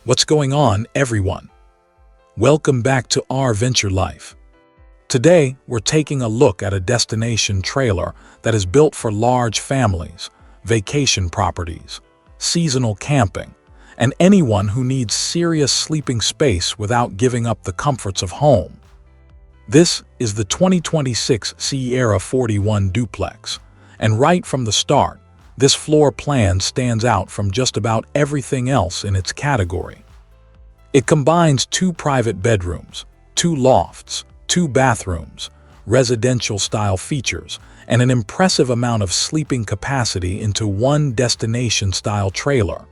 What's going on, everyone? Welcome back to RVenture Life. Today, we're taking a look at a destination trailer that is built for large families, vacation properties, seasonal camping, and anyone who needs serious sleeping space without giving up the comforts of home. This is the 2026 Sierra 41 Duplex, and right from the start, this floor plan stands out from just about everything else in its category. It combines 2 private bedrooms, 2 lofts, 2 bathrooms, residential-style features, and an impressive amount of sleeping capacity into one destination-style trailer.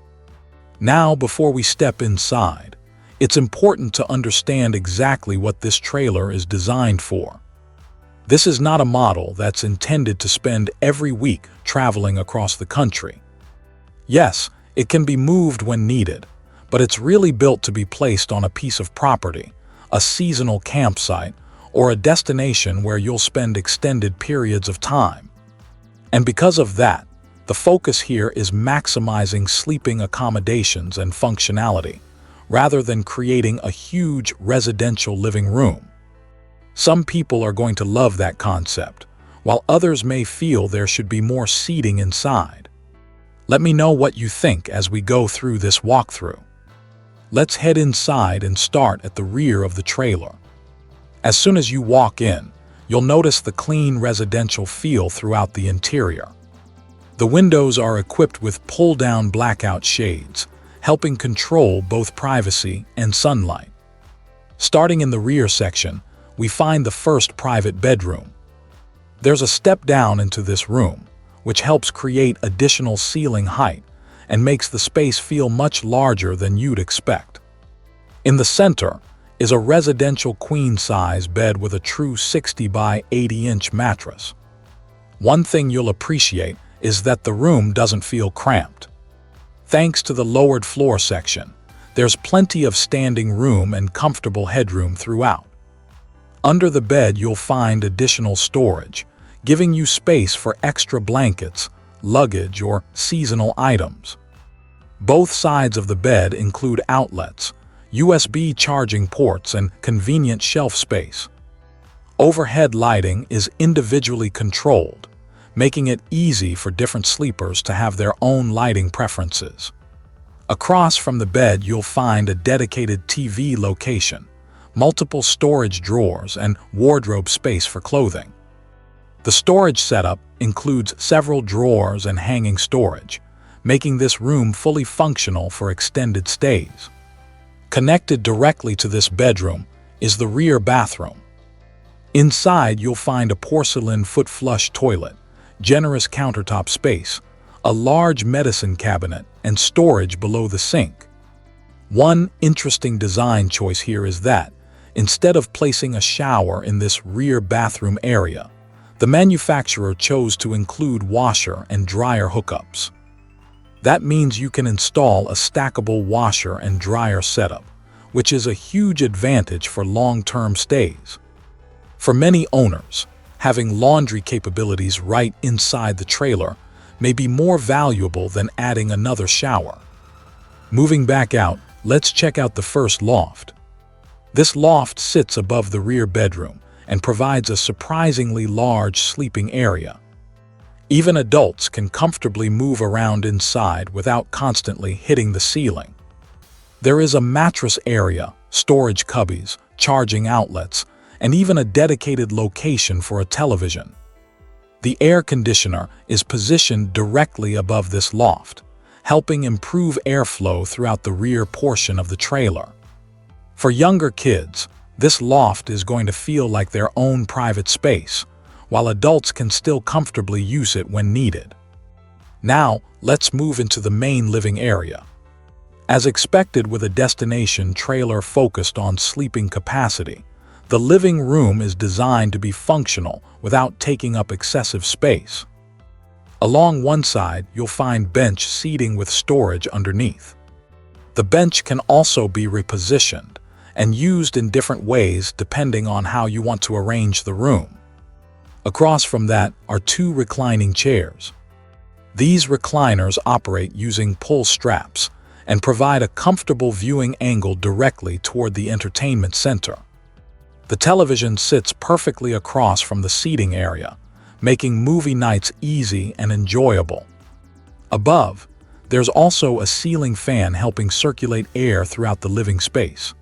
Now, before we step inside, it's important to understand exactly what this trailer is designed for. This is not a model that's intended to spend every week traveling across the country. Yes, it can be moved when needed, but it's really built to be placed on a piece of property, a seasonal campsite, or a destination where you'll spend extended periods of time. And because of that, the focus here is maximizing sleeping accommodations and functionality, rather than creating a huge residential living room. Some people are going to love that concept, while others may feel there should be more seating inside. Let me know what you think as we go through this walkthrough. Let's head inside and start at the rear of the trailer. As soon as you walk in, you'll notice the clean residential feel throughout the interior. The windows are equipped with pull-down blackout shades, helping control both privacy and sunlight. Starting in the rear section, we find the first private bedroom. There's a step down into this room, which helps create additional ceiling height and makes the space feel much larger than you'd expect. In the center is a residential queen-size bed with a true 60 by 80-inch mattress. One thing you'll appreciate is that the room doesn't feel cramped. Thanks to the lowered floor section, there's plenty of standing room and comfortable headroom throughout. Under the bed, you'll find additional storage, giving you space for extra blankets, luggage, or seasonal items. Both sides of the bed include outlets, USB charging ports, and convenient shelf space. Overhead lighting is individually controlled, making it easy for different sleepers to have their own lighting preferences. Across from the bed, you'll find a dedicated TV location, multiple storage drawers, and wardrobe space for clothing. The storage setup includes several drawers and hanging storage, making this room fully functional for extended stays. Connected directly to this bedroom is the rear bathroom. Inside, you'll find a porcelain foot-flush toilet, generous countertop space, a large medicine cabinet, and storage below the sink. One interesting design choice here is that, instead of placing a shower in this rear bathroom area, the manufacturer chose to include washer and dryer hookups. That means you can install a stackable washer and dryer setup, which is a huge advantage for long-term stays. For many owners, having laundry capabilities right inside the trailer may be more valuable than adding another shower. Moving back out, let's check out the first loft. This loft sits above the rear bedroom and provides a surprisingly large sleeping area. Even adults can comfortably move around inside without constantly hitting the ceiling. There is a mattress area, storage cubbies, charging outlets, and even a dedicated location for a television. The air conditioner is positioned directly above this loft, helping improve airflow throughout the rear portion of the trailer. For younger kids, this loft is going to feel like their own private space, while adults can still comfortably use it when needed. Now, let's move into the main living area. As expected with a destination trailer focused on sleeping capacity, the living room is designed to be functional without taking up excessive space. Along one side, you'll find bench seating with storage underneath. The bench can also be repositioned and used in different ways depending on how you want to arrange the room. Across from that are 2 reclining chairs. These recliners operate using pull straps and provide a comfortable viewing angle directly toward the entertainment center. The television sits perfectly across from the seating area, making movie nights easy and enjoyable. Above, there's also a ceiling fan helping circulate air throughout the living space.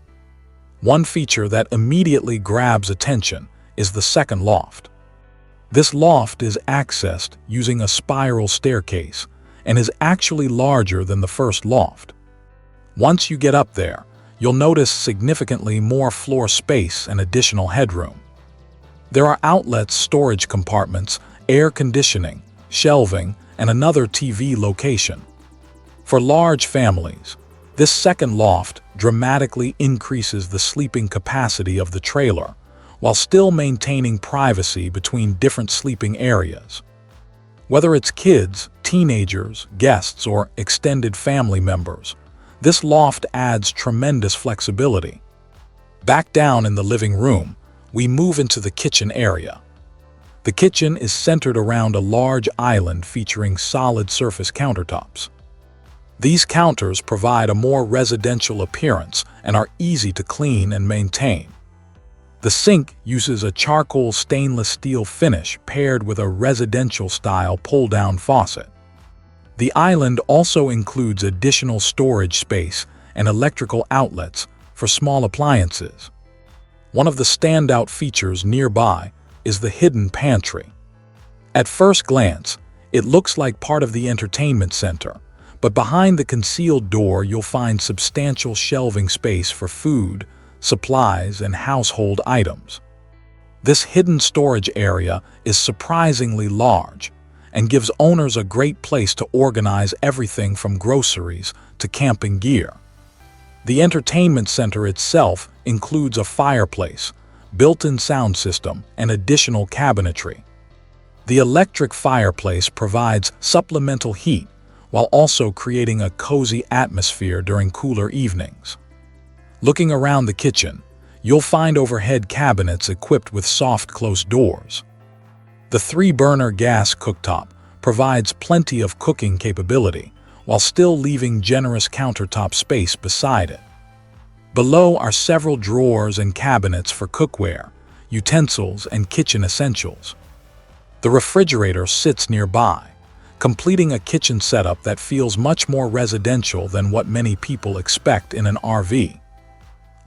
One feature that immediately grabs attention is the second loft. This loft is accessed using a spiral staircase and is actually larger than the first loft. Once you get up there, you'll notice significantly more floor space and additional headroom. There are outlets, storage compartments, air conditioning, shelving, and another TV location. For large families, this second loft dramatically increases the sleeping capacity of the trailer, while still maintaining privacy between different sleeping areas. Whether it's kids, teenagers, guests, or extended family members, this loft adds tremendous flexibility. Back down in the living room, we move into the kitchen area. The kitchen is centered around a large island featuring solid surface countertops. These counters provide a more residential appearance and are easy to clean and maintain. The sink uses a charcoal stainless steel finish paired with a residential-style pull-down faucet. The island also includes additional storage space and electrical outlets for small appliances. One of the standout features nearby is the hidden pantry. At first glance, it looks like part of the entertainment center, but behind the concealed door you'll find substantial shelving space for food, supplies, and household items. This hidden storage area is surprisingly large and gives owners a great place to organize everything from groceries to camping gear. The entertainment center itself includes a fireplace, built-in sound system, and additional cabinetry. The electric fireplace provides supplemental heat while also creating a cozy atmosphere during cooler evenings. Looking around the kitchen, you'll find overhead cabinets equipped with soft-close doors. The 3-burner gas cooktop provides plenty of cooking capability while still leaving generous countertop space beside it. Below are several drawers and cabinets for cookware, utensils, and kitchen essentials. The refrigerator sits nearby, completing a kitchen setup that feels much more residential than what many people expect in an RV.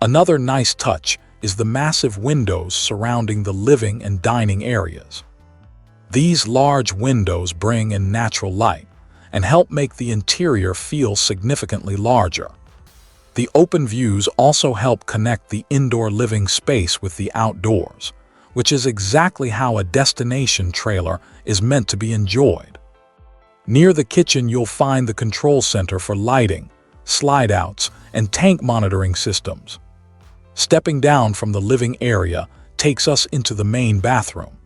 Another nice touch is the massive windows surrounding the living and dining areas. These large windows bring in natural light and help make the interior feel significantly larger. The open views also help connect the indoor living space with the outdoors, which is exactly how a destination trailer is meant to be enjoyed. Near the kitchen you'll find the control center for lighting, slide-outs, and tank monitoring systems. Stepping down from the living area takes us into the main bathroom.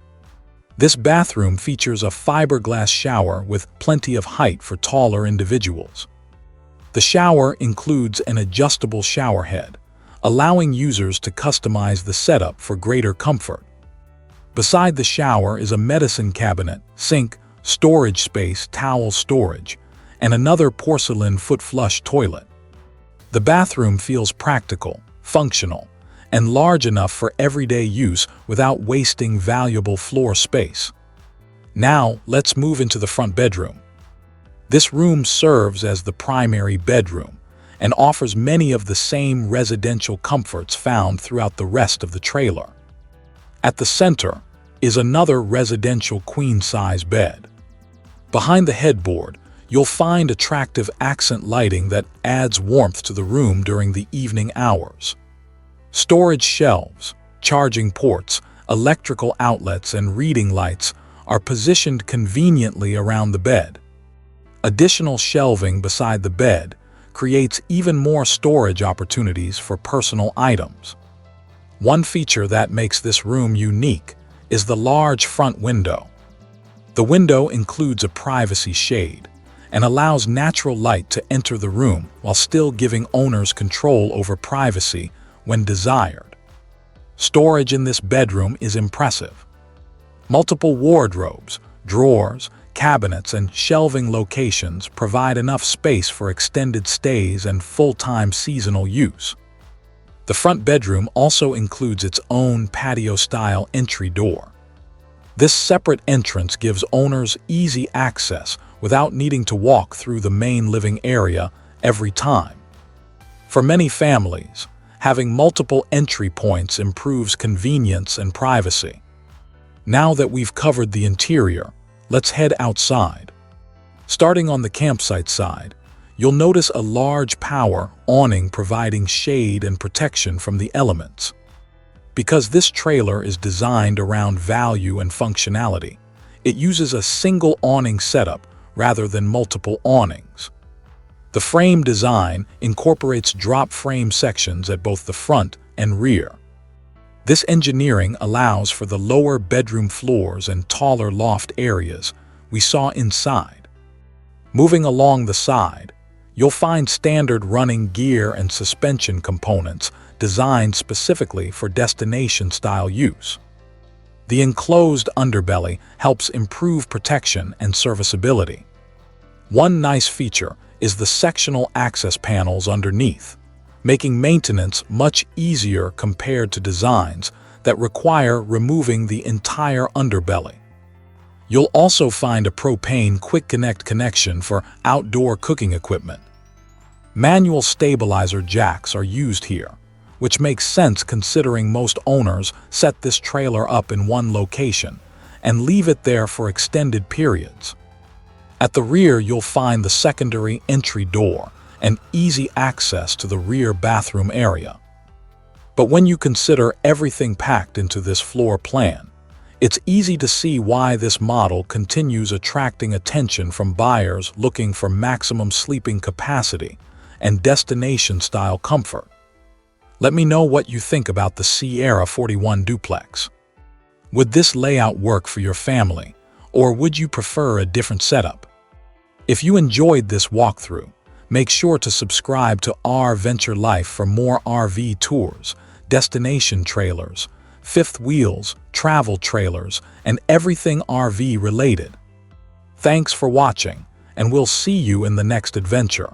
This bathroom features a fiberglass shower with plenty of height for taller individuals. The shower includes an adjustable shower head, allowing users to customize the setup for greater comfort. Beside the shower is a medicine cabinet, sink, storage space, towel storage, and another porcelain foot flush toilet. The bathroom feels practical, functional, and large enough for everyday use without wasting valuable floor space. Now, let's move into the front bedroom. This room serves as the primary bedroom and offers many of the same residential comforts found throughout the rest of the trailer. At the center is another residential queen-size bed. Behind the headboard, you'll find attractive accent lighting that adds warmth to the room during the evening hours. Storage shelves, charging ports, electrical outlets, and reading lights are positioned conveniently around the bed. Additional shelving beside the bed creates even more storage opportunities for personal items. One feature that makes this room unique is the large front window. The window includes a privacy shade and allows natural light to enter the room while still giving owners control over privacy when desired. Storage in this bedroom is impressive. Multiple wardrobes, drawers, cabinets, and shelving locations provide enough space for extended stays and full-time seasonal use. The front bedroom also includes its own patio-style entry door. This separate entrance gives owners easy access without needing to walk through the main living area every time. For many families, having multiple entry points improves convenience and privacy. Now that we've covered the interior, let's head outside. Starting on the campsite side, you'll notice a large power awning providing shade and protection from the elements. Because this trailer is designed around value and functionality, it uses a single awning setup rather than multiple awnings. The frame design incorporates drop frame sections at both the front and rear. This engineering allows for the lower bedroom floors and taller loft areas we saw inside. Moving along the side, you'll find standard running gear and suspension components designed specifically for destination-style use. The enclosed underbelly helps improve protection and serviceability. One nice feature is the sectional access panels underneath, making maintenance much easier compared to designs that require removing the entire underbelly. You'll also find a propane quick connect connection for outdoor cooking equipment. Manual stabilizer jacks are used here, which makes sense considering most owners set this trailer up in one location and leave it there for extended periods. At the rear, you'll find the secondary entry door and easy access to the rear bathroom area. But when you consider everything packed into this floor plan, it's easy to see why this model continues attracting attention from buyers looking for maximum sleeping capacity and destination-style comfort. Let me know what you think about the Sierra 41 Duplex. Would this layout work for your family, or would you prefer a different setup? If you enjoyed this walkthrough, make sure to subscribe to RVenture Life for more RV tours, destination trailers, fifth wheels, travel trailers, and everything RV related. Thanks for watching, and we'll see you in the next adventure.